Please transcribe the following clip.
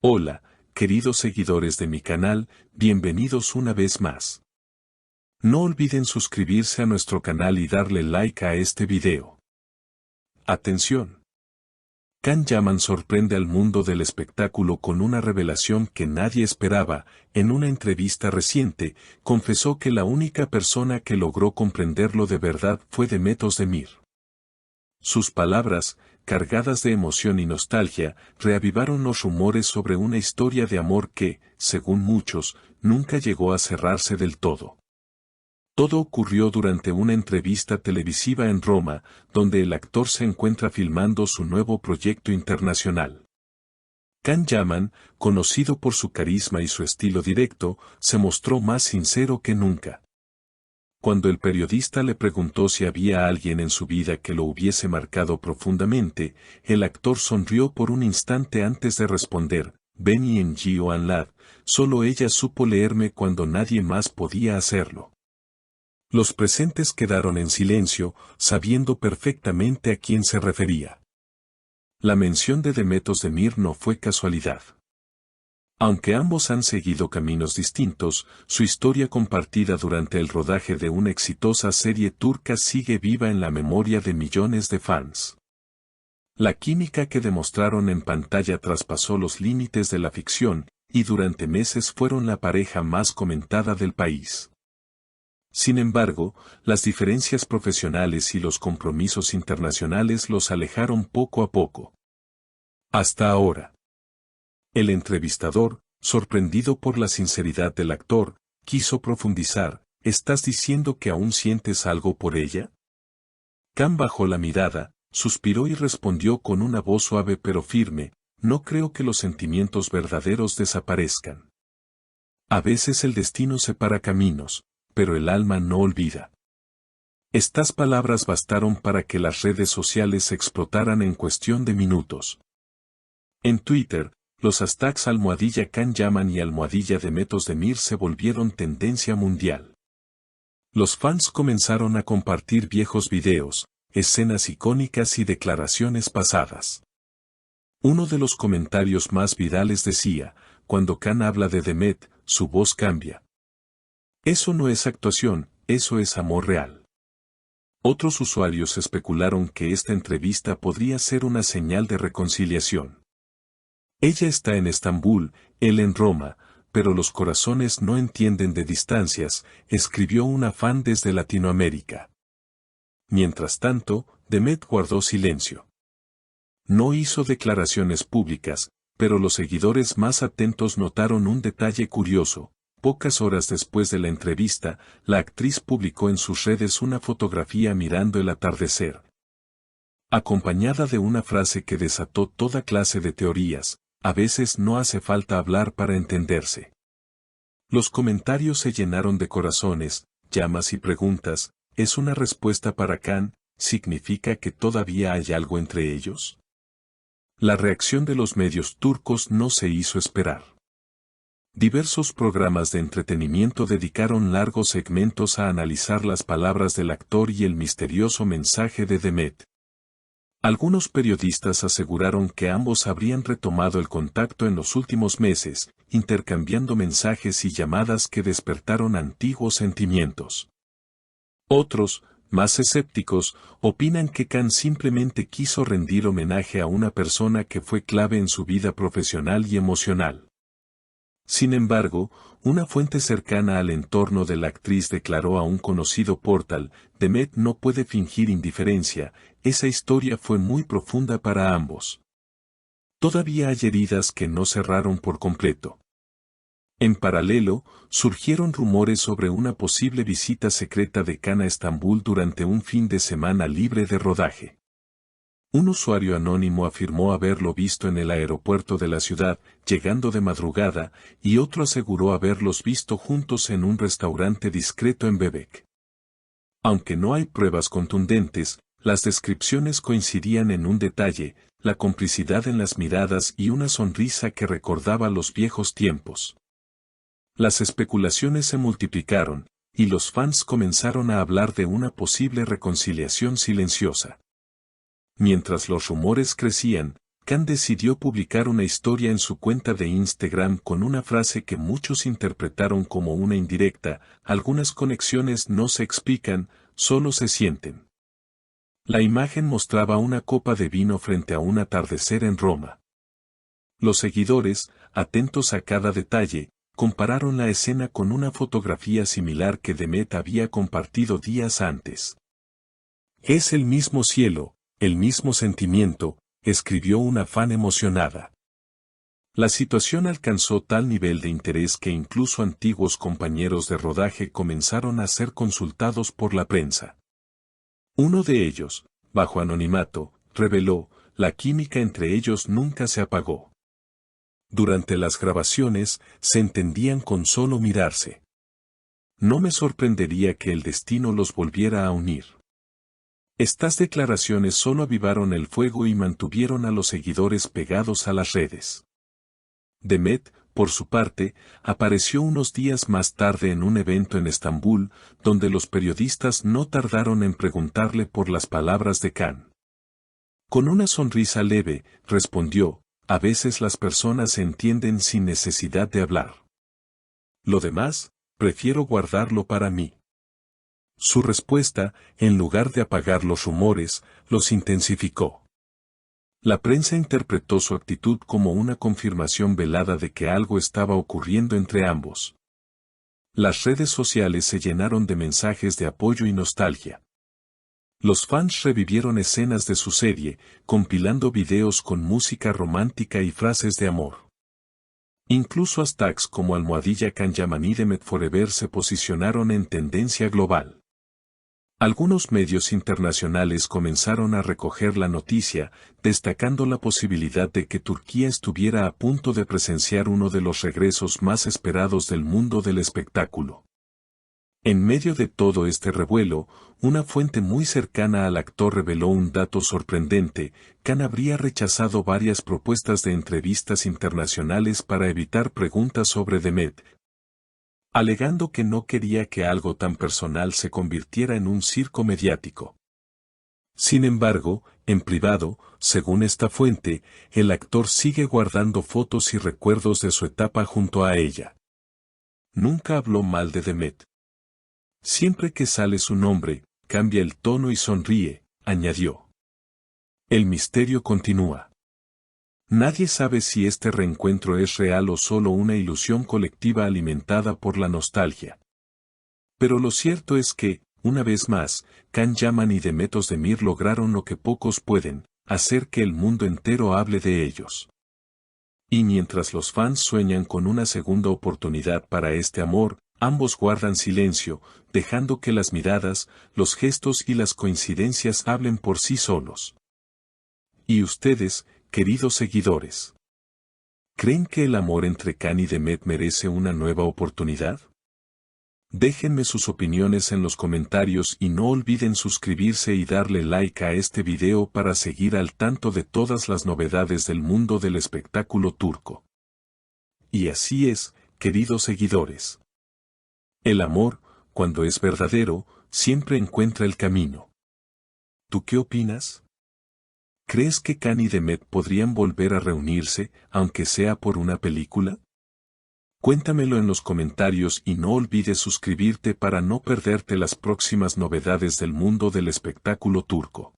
Hola, queridos seguidores de mi canal, bienvenidos una vez más. No olviden suscribirse a nuestro canal y darle like a este video. Atención. Can Yaman sorprende al mundo del espectáculo con una revelación que nadie esperaba. En una entrevista reciente, confesó que la única persona que logró comprenderlo de verdad fue Demet Özdemir. Sus palabras, cargadas de emoción y nostalgia, reavivaron los rumores sobre una historia de amor que, según muchos, nunca llegó a cerrarse del todo. Todo ocurrió durante una entrevista televisiva en Roma, donde el actor se encuentra filmando su nuevo proyecto internacional. Can Yaman, conocido por su carisma y su estilo directo, se mostró más sincero que nunca. Cuando el periodista le preguntó si había alguien en su vida que lo hubiese marcado profundamente, el actor sonrió por un instante antes de responder, Benny Ng o Anlad, solo ella supo leerme cuando nadie más podía hacerlo. Los presentes quedaron en silencio, sabiendo perfectamente a quién se refería. La mención de Demet Özdemir no fue casualidad. Aunque ambos han seguido caminos distintos, su historia compartida durante el rodaje de una exitosa serie turca sigue viva en la memoria de millones de fans. La química que demostraron en pantalla traspasó los límites de la ficción, y durante meses fueron la pareja más comentada del país. Sin embargo, las diferencias profesionales y los compromisos internacionales los alejaron poco a poco. Hasta ahora. El entrevistador, sorprendido por la sinceridad del actor, quiso profundizar. ¿Estás diciendo que aún sientes algo por ella? Can bajó la mirada, suspiró y respondió con una voz suave pero firme, no creo que los sentimientos verdaderos desaparezcan. A veces el destino separa caminos, pero el alma no olvida. Estas palabras bastaron para que las redes sociales explotaran en cuestión de minutos. En Twitter, los hashtags #Can Yaman y #Demet Özdemir se volvieron tendencia mundial. Los fans comenzaron a compartir viejos videos, escenas icónicas y declaraciones pasadas. Uno de los comentarios más virales decía, cuando Can habla de Demet, su voz cambia. Eso no es actuación, eso es amor real. Otros usuarios especularon que esta entrevista podría ser una señal de reconciliación. Ella está en Estambul, él en Roma, pero los corazones no entienden de distancias, escribió una fan desde Latinoamérica. Mientras tanto, Demet guardó silencio. No hizo declaraciones públicas, pero los seguidores más atentos notaron un detalle curioso. Pocas horas después de la entrevista, la actriz publicó en sus redes una fotografía mirando el atardecer, acompañada de una frase que desató toda clase de teorías. A veces no hace falta hablar para entenderse. Los comentarios se llenaron de corazones, llamas y preguntas. ¿Es una respuesta para Can? ¿Significa que todavía hay algo entre ellos? La reacción de los medios turcos no se hizo esperar. Diversos programas de entretenimiento dedicaron largos segmentos a analizar las palabras del actor y el misterioso mensaje de Demet. Algunos periodistas aseguraron que ambos habrían retomado el contacto en los últimos meses, intercambiando mensajes y llamadas que despertaron antiguos sentimientos. Otros, más escépticos, opinan que Can simplemente quiso rendir homenaje a una persona que fue clave en su vida profesional y emocional. Sin embargo, una fuente cercana al entorno de la actriz declaró a un conocido portal, Demet no puede fingir indiferencia, esa historia fue muy profunda para ambos. Todavía hay heridas que no cerraron por completo. En paralelo, surgieron rumores sobre una posible visita secreta de Can a Estambul durante un fin de semana libre de rodaje. Un usuario anónimo afirmó haberlo visto en el aeropuerto de la ciudad, llegando de madrugada, y otro aseguró haberlos visto juntos en un restaurante discreto en Bebek. Aunque no hay pruebas contundentes, las descripciones coincidían en un detalle, la complicidad en las miradas y una sonrisa que recordaba los viejos tiempos. Las especulaciones se multiplicaron, y los fans comenzaron a hablar de una posible reconciliación silenciosa. Mientras los rumores crecían, Can decidió publicar una historia en su cuenta de Instagram con una frase que muchos interpretaron como una indirecta: algunas conexiones no se explican, solo se sienten. La imagen mostraba una copa de vino frente a un atardecer en Roma. Los seguidores, atentos a cada detalle, compararon la escena con una fotografía similar que Demet había compartido días antes. Es el mismo cielo, el mismo sentimiento, escribió una fan emocionada. La situación alcanzó tal nivel de interés que incluso antiguos compañeros de rodaje comenzaron a ser consultados por la prensa. Uno de ellos, bajo anonimato, reveló: la química entre ellos nunca se apagó. Durante las grabaciones, se entendían con solo mirarse. No me sorprendería que el destino los volviera a unir. Estas declaraciones solo avivaron el fuego y mantuvieron a los seguidores pegados a las redes. Demet, por su parte, apareció unos días más tarde en un evento en Estambul, donde los periodistas no tardaron en preguntarle por las palabras de Can. Con una sonrisa leve, respondió: a veces las personas se entienden sin necesidad de hablar. Lo demás, prefiero guardarlo para mí. Su respuesta, en lugar de apagar los rumores, los intensificó. La prensa interpretó su actitud como una confirmación velada de que algo estaba ocurriendo entre ambos. Las redes sociales se llenaron de mensajes de apoyo y nostalgia. Los fans revivieron escenas de su serie, compilando videos con música romántica y frases de amor. Incluso hashtags como #Can Yamani Demet Forever se posicionaron en tendencia global. Algunos medios internacionales comenzaron a recoger la noticia, destacando la posibilidad de que Turquía estuviera a punto de presenciar uno de los regresos más esperados del mundo del espectáculo. En medio de todo este revuelo, una fuente muy cercana al actor reveló un dato sorprendente: Can habría rechazado varias propuestas de entrevistas internacionales para evitar preguntas sobre Demet, alegando que no quería que algo tan personal se convirtiera en un circo mediático. Sin embargo, en privado, según esta fuente, el actor sigue guardando fotos y recuerdos de su etapa junto a ella. Nunca habló mal de Demet. Siempre que sale su nombre, cambia el tono y sonríe, añadió. El misterio continúa. Nadie sabe si este reencuentro es real o solo una ilusión colectiva alimentada por la nostalgia. Pero lo cierto es que, una vez más, Can Yaman y Demet Özdemir lograron lo que pocos pueden: hacer que el mundo entero hable de ellos. Y mientras los fans sueñan con una segunda oportunidad para este amor, ambos guardan silencio, dejando que las miradas, los gestos y las coincidencias hablen por sí solos. ¿Y ustedes, queridos seguidores? ¿Creen que el amor entre Can y Demet merece una nueva oportunidad? Déjenme sus opiniones en los comentarios y no olviden suscribirse y darle like a este video para seguir al tanto de todas las novedades del mundo del espectáculo turco. Y así es, queridos seguidores. El amor, cuando es verdadero, siempre encuentra el camino. ¿Tú qué opinas? ¿Crees que Can y Demet podrían volver a reunirse, aunque sea por una película? Cuéntamelo en los comentarios y no olvides suscribirte para no perderte las próximas novedades del mundo del espectáculo turco.